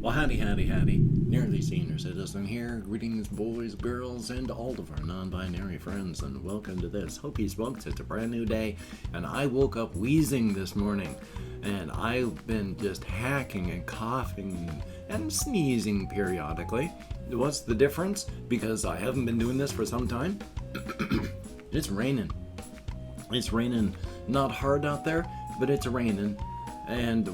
Well, howdy, nearly senior citizen here. Greetings, boys, girls, and all of our non-binary friends, and welcome to this. Hokey Smokes. It's a brand new day, and I woke up wheezing this morning, and I've been just hacking and coughing and sneezing periodically. What's the difference? Because I haven't been doing this for some time. It's raining. It's raining not hard out there, but it's raining, and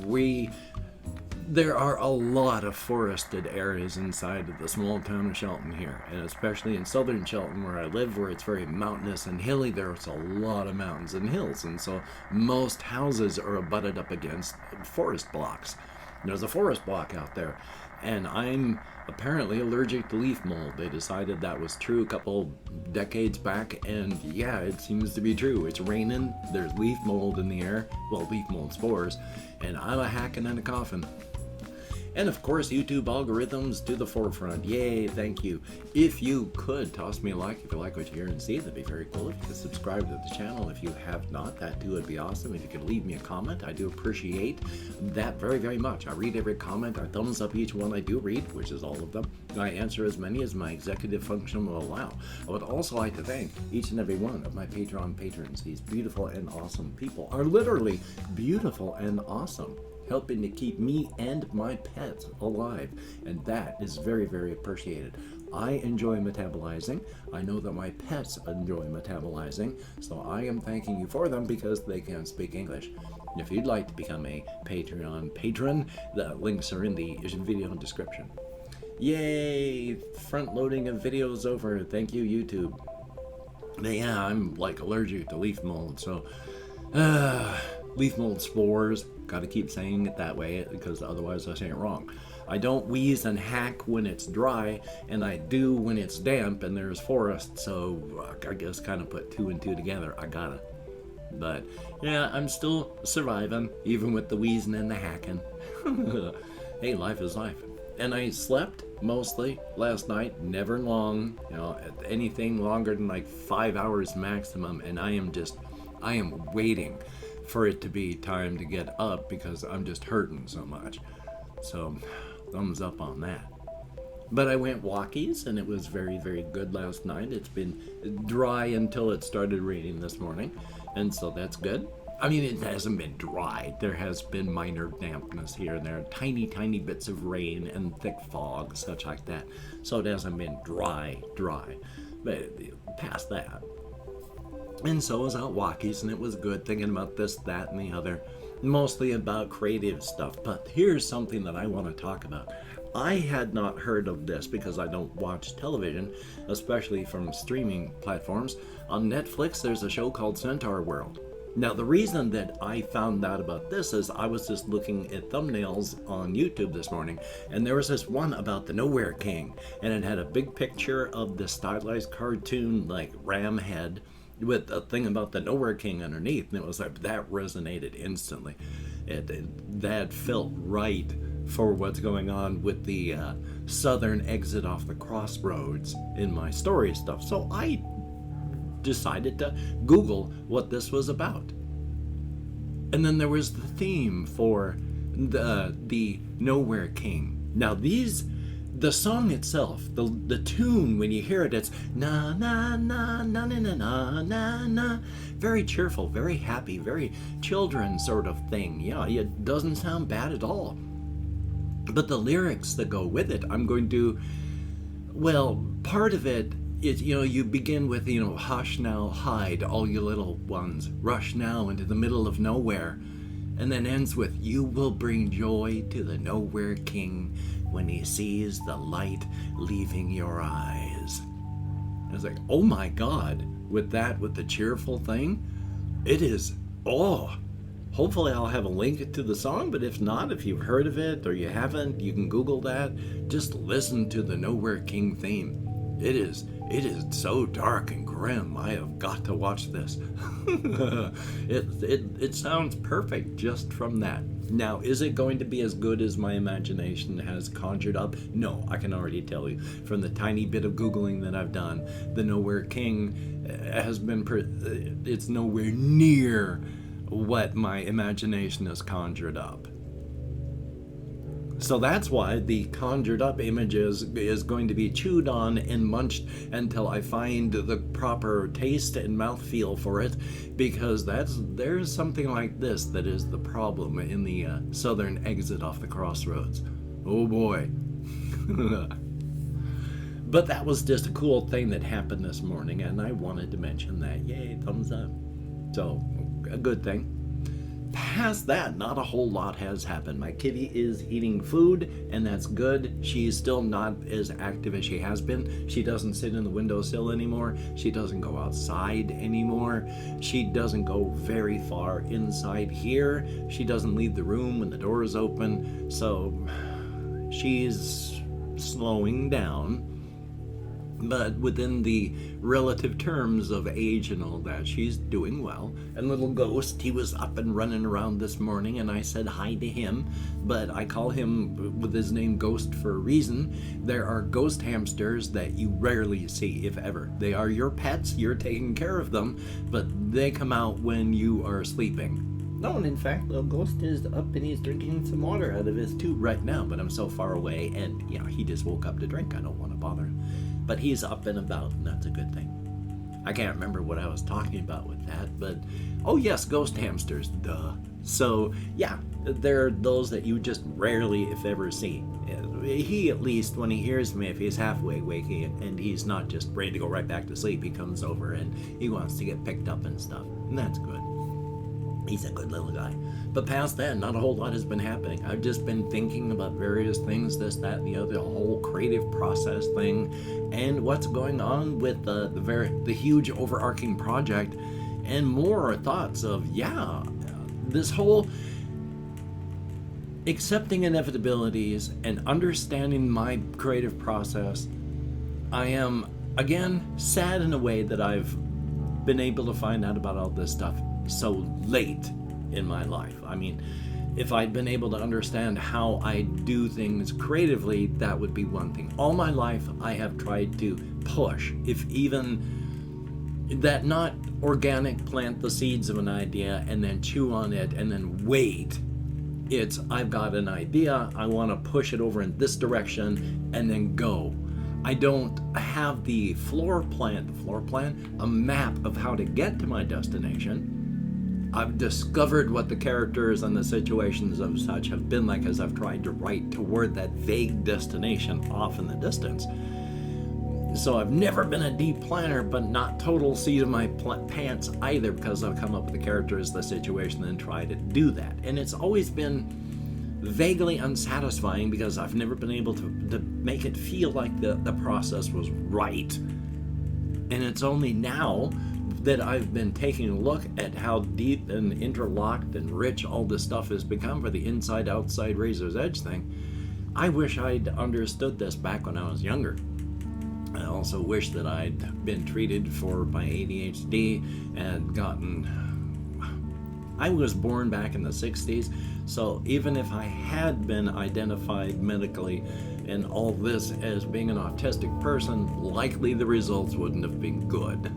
there are a lot of forested areas inside of the small town of Shelton here, and especially in southern Shelton where I live, where it's very mountainous and hilly. There's a lot of mountains and hills, and so most houses are abutted up against forest blocks. There's a forest block out there, and I'm apparently allergic to leaf mold. They decided that was true a couple decades back, and yeah, it seems to be true. It's raining, there's leaf mold in the air, well, leaf mold spores, and I'm a hacking and a coughing. And of course, YouTube algorithms to the forefront. Yay, thank you. If you could toss me a like if you like what you hear and see, that'd be very cool. If you could subscribe to the channel if you have not, that too would be awesome. If you could leave me a comment, I do appreciate that very, very much. I read every comment. I thumbs up each one I do read, which is all of them. I answer as many as my executive function will allow. I would also like to thank each and every one of my Patreon patrons. These beautiful and awesome people are literally beautiful and awesome, helping to keep me and my pets alive, and that is very, very appreciated. I enjoy metabolizing. I know that my pets enjoy metabolizing, so I am thanking you for them because they can speak English. If you'd like to become a Patreon patron, the links are in the video description. Yay! Front loading of videos over. Thank you, YouTube. But yeah, I'm like allergic to leaf mold, so leaf mold spores. Gotta keep saying it that way because otherwise I say it wrong. I don't wheeze and hack when it's dry, and I do when it's damp and there's forest, so I guess kind of put two and two together. I gotta. But yeah, I'm still surviving, even with the wheezing and the hacking. Hey, life is life. And I slept mostly last night, never long, anything longer than like 5 hours maximum, and I am waiting for it to be time to get up because I'm just hurting so much. So, thumbs up on that. But I went walkies, and it was very, very good last night. It's been dry until it started raining this morning, and so that's good. I mean, it hasn't been dry. There has been minor dampness here and there, tiny, tiny bits of rain and thick fog, such like that. So it hasn't been dry. But past that. And so I was out walkies, and it was good, thinking about this, that, and the other, mostly about creative stuff. But here's something that I want to talk about. I had not heard of this because I don't watch television, especially from streaming platforms. On Netflix, there's a show called Centaur World. Now, the reason that I found out about this is I was just looking at thumbnails on YouTube this morning, and there was this one about the Nowhere King, and it had a big picture of the stylized cartoon, like ram head, with a thing about the Nowhere King underneath, and it was like that resonated instantly. That felt right for what's going on with the southern exit off the crossroads in my story stuff. So I decided to Google what this was about, and then there was the theme for the Nowhere King. Now the song itself, the tune, when you hear it, it's na na na na na na na na na, very cheerful, very happy, very children sort of thing. Yeah, it doesn't sound bad at all. But the lyrics that go with it, part of it is, you begin with, hush now, hide, all you little ones, rush now into the middle of nowhere, and then ends with, you will bring joy to the Nowhere King when he sees the light leaving your eyes. I was like, oh my God, with the cheerful thing, it is, hopefully I'll have a link to the song, but if not, if you've heard of it or you haven't, you can Google that. Just listen to the Nowhere King theme. It is so dark and grim. I have got to watch this. It sounds perfect just from that. Now, is it going to be as good as my imagination has conjured up? No, I can already tell you. From the tiny bit of Googling that I've done, the Nowhere King has been, it's nowhere near what my imagination has conjured up. So that's why the conjured up image is going to be chewed on and munched until I find the proper taste and mouthfeel for it, because there's something like this that is the problem in the southern exit off the crossroads. Oh boy. But that was just a cool thing that happened this morning, and I wanted to mention that. Yay, thumbs up. So, a good thing. Past that, not a whole lot has happened. My kitty is eating food, and that's good. She's still not as active as she has been. She doesn't sit in the windowsill anymore. She doesn't go outside anymore. She doesn't go very far inside here. She doesn't leave the room when the door is open. So she's slowing down. But within the relative terms of age and all that, she's doing well. And little Ghost, he was up and running around this morning, and I said hi to him. But I call him with his name Ghost for a reason. There are ghost hamsters that you rarely see, if ever. They are your pets, you're taking care of them, but they come out when you are sleeping. No, and in fact, little Ghost is up and he's drinking some water out of his tube right now, but I'm so far away, and he just woke up to drink. I don't want to bother him. But he's up and about, and that's a good thing. I can't remember what I was talking about with that, but oh yes, ghost hamsters, duh. So yeah, there are those that you just rarely, if ever, see. He, at least, when he hears me, if he's halfway waking and he's not just ready to go right back to sleep, he comes over and he wants to get picked up and stuff, and that's good. He's a good little guy. But past that, not a whole lot has been happening. I've just been thinking about various things, this, that, and the other, the whole creative process thing, and what's going on with the huge overarching project, and more thoughts of, this whole accepting inevitabilities and understanding my creative process. I am, again, sad in a way that I've been able to find out about all this stuff so late in my life. I mean, if I'd been able to understand how I do things creatively, that would be one thing. All my life, I have tried to push, if even that, not organic, plant the seeds of an idea and then chew on it and then wait. It's, I've got an idea, I want to push it over in this direction and then go. I don't have the floor plan, a map of how to get to my destination. I've discovered what the characters and the situations of such have been like as I've tried to write toward that vague destination off in the distance. So I've never been a deep planner, but not total seat of my pants either, because I've come up with the characters, the situation, and try to do that. And it's always been vaguely unsatisfying because I've never been able to make it feel like the process was right. And it's only now that I've been taking a look at how deep and interlocked and rich all this stuff has become for the inside-outside razor's edge thing. I wish I'd understood this back when I was younger. I also wish that I'd been treated for my ADHD and gotten... I was born back in the 60s, so even if I had been identified medically and all this as being an autistic person, likely the results wouldn't have been good.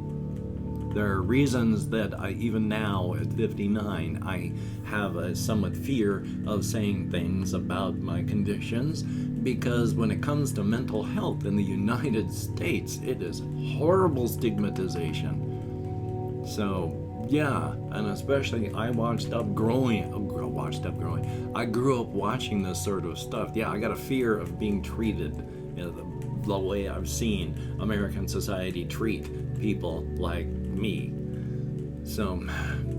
There are reasons that even now at 59, I have a somewhat fear of saying things about my conditions, because when it comes to mental health in the United States, it is horrible stigmatization. So, yeah, and especially I grew up watching this sort of stuff. Yeah, I got a fear of being treated the way I've seen American society treat people like me. So,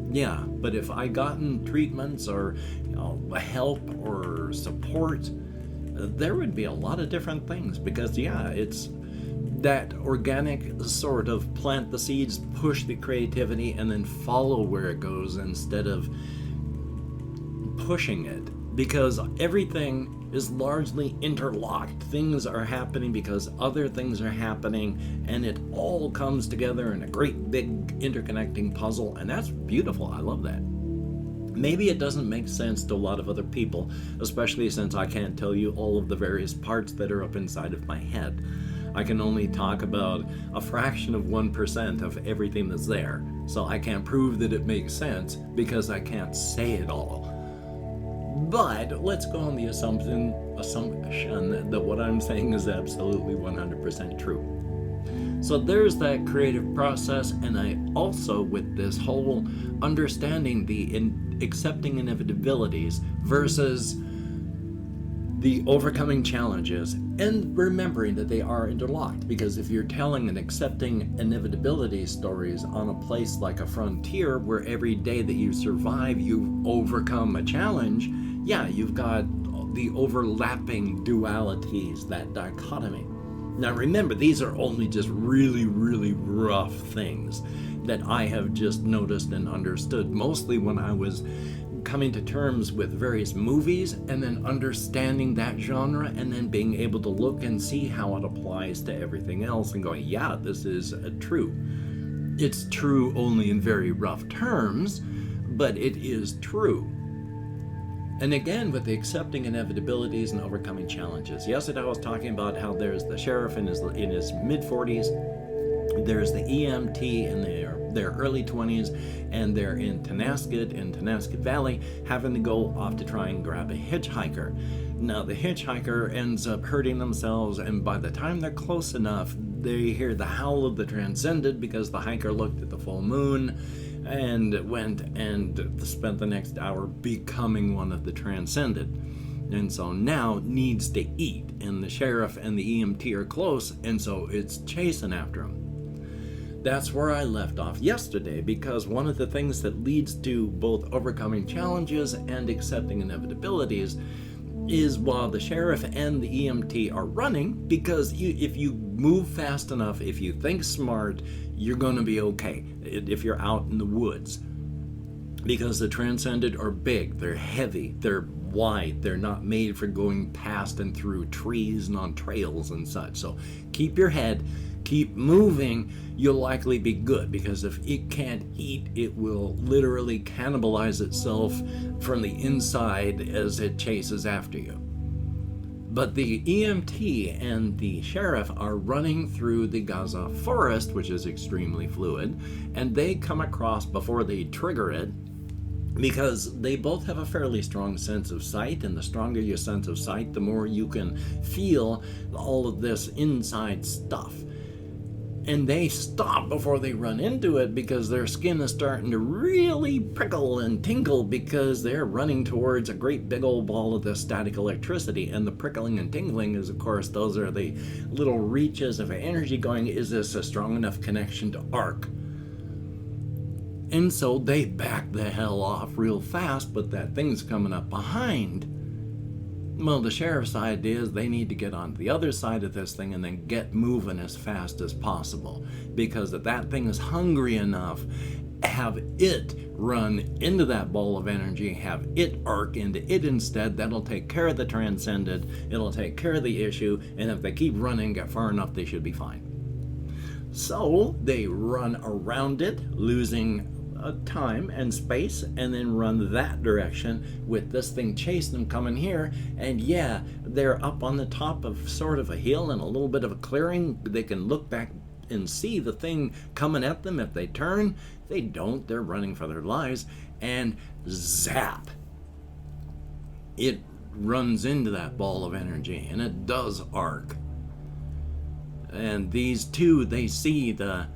yeah, but if I gotten treatments or help or support, there would be a lot of different things, because it's that organic sort of plant the seeds, push the creativity, and then follow where it goes instead of pushing it, because everything is largely interlocked. Things are happening because other things are happening, and it all comes together in a great big interconnecting puzzle, and that's beautiful. I love that. Maybe it doesn't make sense to a lot of other people, especially since I can't tell you all of the various parts that are up inside of my head. I can only talk about a fraction of 1% of everything that's there, so I can't prove that it makes sense because I can't say it all. But let's go on the assumption that what I'm saying is absolutely 100% true. So there's that creative process, and I also, with this whole understanding accepting inevitabilities versus the overcoming challenges, and remembering that they are interlocked, because if you're telling and accepting inevitability stories on a place like a frontier where every day that you survive you overcome a challenge, yeah, you've got the overlapping dualities, that dichotomy. Now remember, these are only just really, really rough things that I have just noticed and understood, mostly when I was coming to terms with various movies and then understanding that genre and then being able to look and see how it applies to everything else and going, yeah, this is true. It's true only in very rough terms, but it is true. And again, with the accepting inevitabilities and overcoming challenges. Yesterday I was talking about how there's the sheriff in his mid-40s, there's the EMT in their early 20s, and they're in Tonasket Valley, having to go off to try and grab a hitchhiker. Now the hitchhiker ends up hurting themselves, and by the time they're close enough, they hear the howl of the transcended, because the hiker looked at the full moon and went and spent the next hour becoming one of the transcended. And so now needs to eat, and the sheriff and the EMT are close, and so it's chasing after him. That's where I left off yesterday, because one of the things that leads to both overcoming challenges and accepting inevitabilities is while the sheriff and the EMT are running, because if you move fast enough, if you think smart, you're going to be okay if you're out in the woods. Because the transcended are big, they're heavy, they're wide, they're not made for going past and through trees and on trails and such. So keep your head, keep moving, you'll likely be good, because if it can't eat, it will literally cannibalize itself from the inside as it chases after you. But the EMT and the sheriff are running through the Gaza forest, which is extremely fluid, and they come across before they trigger it, because they both have a fairly strong sense of sight, and the stronger your sense of sight, the more you can feel all of this inside stuff. And they stop before they run into it, because their skin is starting to really prickle and tingle, because they're running towards a great big old ball of this static electricity. And the prickling and tingling is, of course, those are the little reaches of energy going, is this a strong enough connection to arc? And so they back the hell off real fast, but that thing's coming up behind. Well, the sheriff's idea is they need to get on the other side of this thing and then get moving as fast as possible. Because if that thing is hungry enough, have it run into that ball of energy, have it arc into it instead, that'll take care of the transcended, it'll take care of the issue, and if they keep running, get far enough, they should be fine. So they run around it, losing time and space, and then run that direction with this thing chasing them coming here. And yeah, they're up on the top of sort of a hill and a little bit of a clearing. They can look back and see the thing coming at them if they turn. If they don't, they're running for their lives, and zap, it runs into that ball of energy, and it does arc. And these two, they see the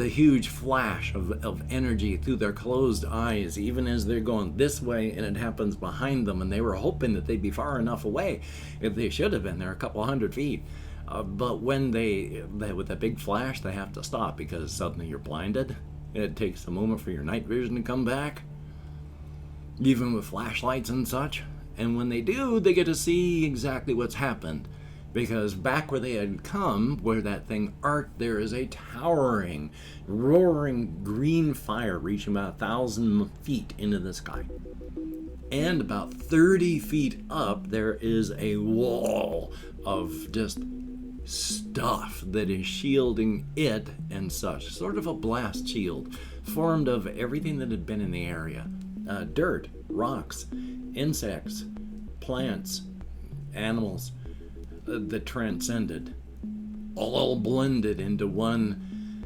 huge flash of energy through their closed eyes, even as they're going this way, and it happens behind them, and they were hoping that they'd be far enough away. If they should have been, they're a couple hundred feet. But when they with that big flash, they have to stop, because suddenly you're blinded. It takes a moment for your night vision to come back, even with flashlights and such. And when they do, they get to see exactly what's happened. Because back where they had come, where that thing arced, there is a towering, roaring green fire reaching about 1,000 feet into the sky. And about 30 feet up, there is a wall of just stuff that is shielding it and such. Sort of a blast shield, formed of everything that had been in the area. Dirt, rocks, insects, plants, animals, that transcended, all blended into one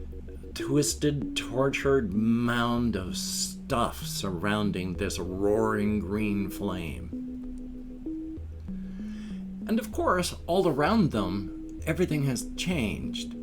twisted, tortured mound of stuff surrounding this roaring green flame. And of course, all around them, everything has changed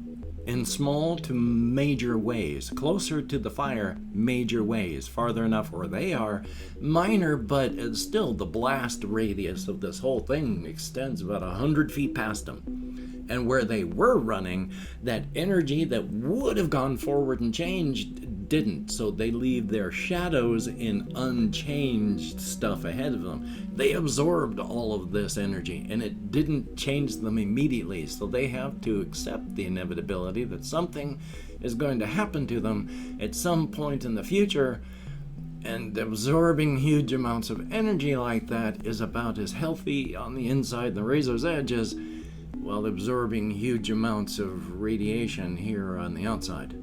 in small to major ways. Closer to the fire, major ways. Farther enough where they are, minor, but still the blast radius of this whole thing extends about 100 feet past them. And where they were running, that energy that would have gone forward and changed didn't. So they leave their shadows in unchanged stuff ahead of them. They absorbed all of this energy and it didn't change them immediately. So they have to accept the inevitability that something is going to happen to them at some point in the future. And absorbing huge amounts of energy like that is about as healthy on the inside, the razor's edge, as while absorbing huge amounts of radiation here on the outside.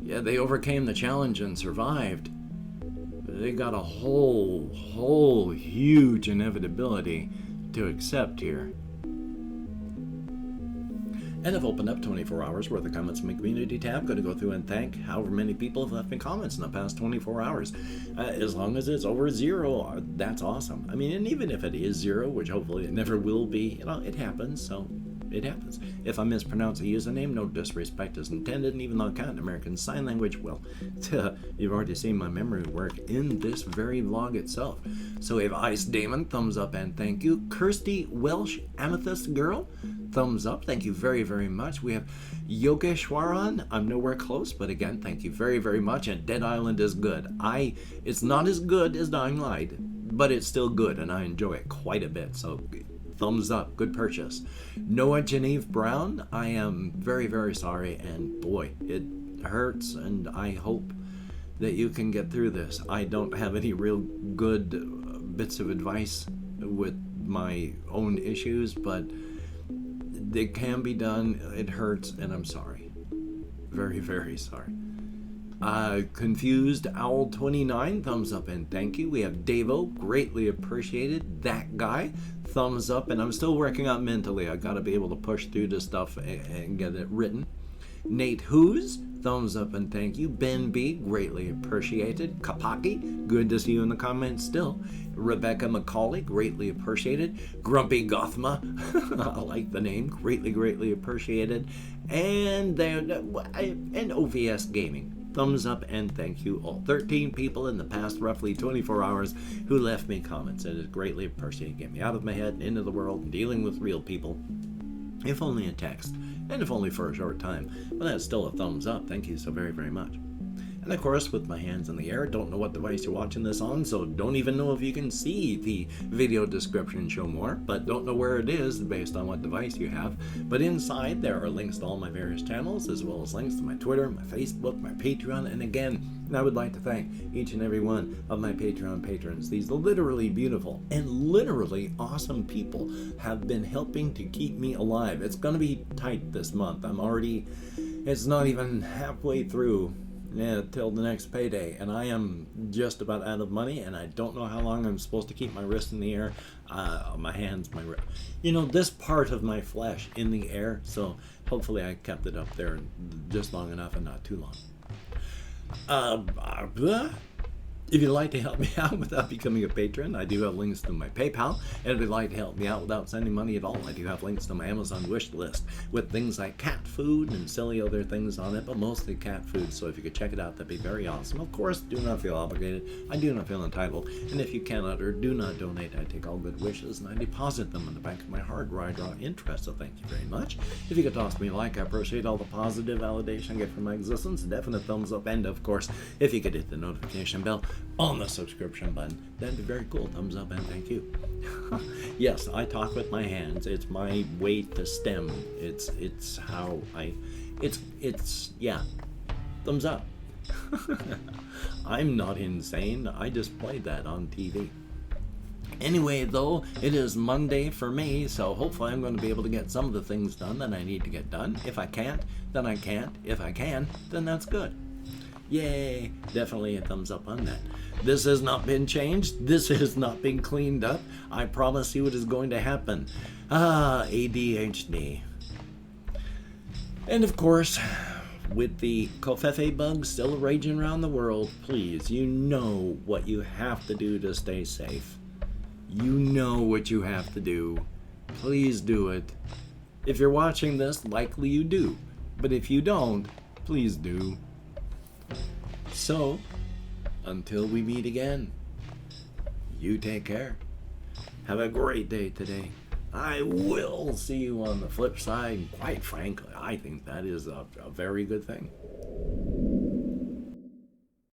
Yeah, they overcame the challenge and survived. They got a whole huge inevitability to accept here. And I've opened up 24 hours worth of comments in my community tab. Going to go through and thank however many people have left me comments in the past 24 hours. As long as it's over 0, that's awesome. I mean, and even if it is 0, which hopefully it never will be, it happens, so it happens. If I mispronounce a username, no disrespect is intended, and even though I can't American Sign Language, well, you've already seen my memory work in this very vlog itself. So we have Ice Damon, thumbs up and thank you. Kirsty Welsh Amethyst Girl, thumbs up, thank you very, very much. We have Yogeshwaran, I'm nowhere close, but again, thank you very, very much. And Dead Island is good. It's not as good as Dying Light, but it's still good, and I enjoy it quite a bit, so thumbs up, good purchase. Noah Geneve Brown, I am very, very sorry, and boy, it hurts, and I hope that you can get through this. I don't have any real good bits of advice with my own issues, but it can be done. It hurts, and I'm sorry. Very, very sorry. Confused Owl 29, thumbs up and thank you. We have Davo, greatly appreciated. That guy, thumbs up, and I'm still working out mentally. I gotta be able to push through this stuff and get it written. Nate Who's, thumbs up and thank you. Ben B, greatly appreciated. Kapaki, good to see you in the comments still. Rebecca McCauley, greatly appreciated. Grumpy Gothma, I like the name, greatly appreciated. And OVS Gaming, thumbs up and thank you all. 13 people in the past roughly 24 hours who left me comments. It is greatly appreciated. Get me out of my head and into the world and dealing with real people. If only a text, and if only for a short time. But that's still a thumbs up. Thank you so very, very much. And of course, with my hands in the air, don't know what device you're watching this on, so don't even know if you can see the video description show more, but don't know where it is based on what device you have. But inside, there are links to all my various channels, as well as links to my Twitter, my Facebook, my Patreon, and again, I would like to thank each and every one of my Patreon patrons. These literally beautiful and literally awesome people have been helping to keep me alive. It's going to be tight this month. It's not even halfway through till the next payday, and I am just about out of money, and I don't know how long I'm supposed to keep my wrist in the air, my hands, this part of my flesh in the air, so hopefully I kept it up there just long enough and not too long. If you'd like to help me out without becoming a patron, I do have links to my PayPal. And if you'd like to help me out without sending money at all, I do have links to my Amazon wish list with things like cat food and silly other things on it, but mostly cat food. So if you could check it out, that'd be very awesome. Of course, do not feel obligated. I do not feel entitled. And if you cannot or do not donate, I take all good wishes and I deposit them in the bank of my heart where I draw interest. So thank you very much. If you could toss me a like, I appreciate all the positive validation I get from my existence. A definite thumbs up. And of course, if you could hit the notification bell on the subscription button, that'd be very cool. Thumbs up and thank you. Yes, I talk with my hands. It's my way to stem. It's how yeah. Thumbs up. I'm not insane. I just played that on TV. Anyway, though, it is Monday for me, so hopefully I'm going to be able to get some of the things done that I need to get done. If I can't, then I can't. If I can, then that's good. Yay! Definitely a thumbs up on that. This has not been changed. This has not been cleaned up. I promise you it is going to happen. ADHD. And of course, with the covfefe bug still raging around the world, please, you know what you have to do to stay safe. You know what you have to do. Please do it. If you're watching this, likely you do. But if you don't, please do. So, until we meet again, you take care. Have a great day today. I will see you on the flip side. Quite frankly, I think that is a very good thing.